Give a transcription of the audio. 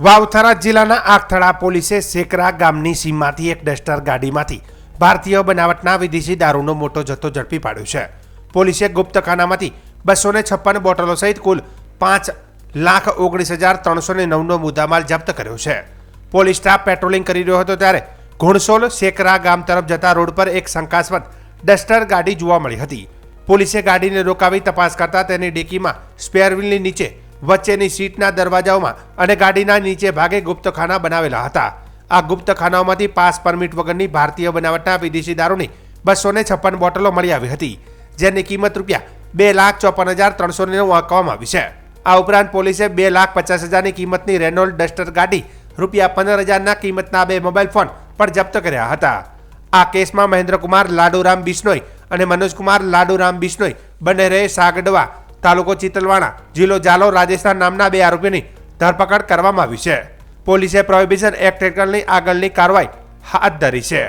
વાવથરા જિલ્લાના આખથડા પોલીસે સેકરા ગામની સીમમાંથી એક ડસ્ટર ગાડીમાંથી ભારતીય બનાવટના વિદેશી દારૂનો મોટો જથ્થો ઝડપી પાડ્યો છે. પોલીસે ગુપ્તખાનામાંથી 256 બોટલો સહિત કુલ 5,19,309નો મુદ્દામાલ જપ્ત કર્યો છે. પોલીસ સ્ટાફ પેટ્રોલિંગ કરી રહ્યો હતો ત્યારે ઘોણસોલ સેકરા ગામ તરફ જતા રોડ પર એક શંકાસ્પદ ડસ્ટર ગાડી જોવા મળી હતી. પોલીસે ગાડીને રોકાવી તપાસ કરતા તેની ડિક્કીમાં સ્પેર વ્હીલની નીચે વચ્ચેની સીટના દરવાજાઓમાં અને ગાડીના નીચે ભાગે ગુપ્તખાના બનાવેલા હતા. આ ગુપ્તખાનાઓમાંથી પાસ પરમિટ વગરની ભારતીય બનાવટના વિદેશી દારૂની 256 બોટલો મળી આવી હતી, જેની કિંમત ₹2,54,300 આંકવામાં આવી છે. આ ઉપરાંત પોલીસે ₹2,50,000ની કિંમતની રેનોલ્ડ ડસ્ટર ગાડી, ₹15,000ના કિંમતના 2 મોબાઈલ ફોન પણ જપ્ત કર્યા હતા. આ કેસમાં મહેન્દ્રકુમાર લાડુરામ બિશ્નોઈ અને મનોજકુમાર લાડુરામ બિશ્નોઈ બંને રહે સાગડવા, તાલુકો ચિતલવાણા, જિલ્લો જાલોર, રાજસ્થાન નામના 2 આરોપીની ધરપકડ કરવામાં આવી છે. પોલીસે પ્રોહિબિશન એક્ટ હેઠળની આગળની કાર્યવાહી હાથ ધરી છે.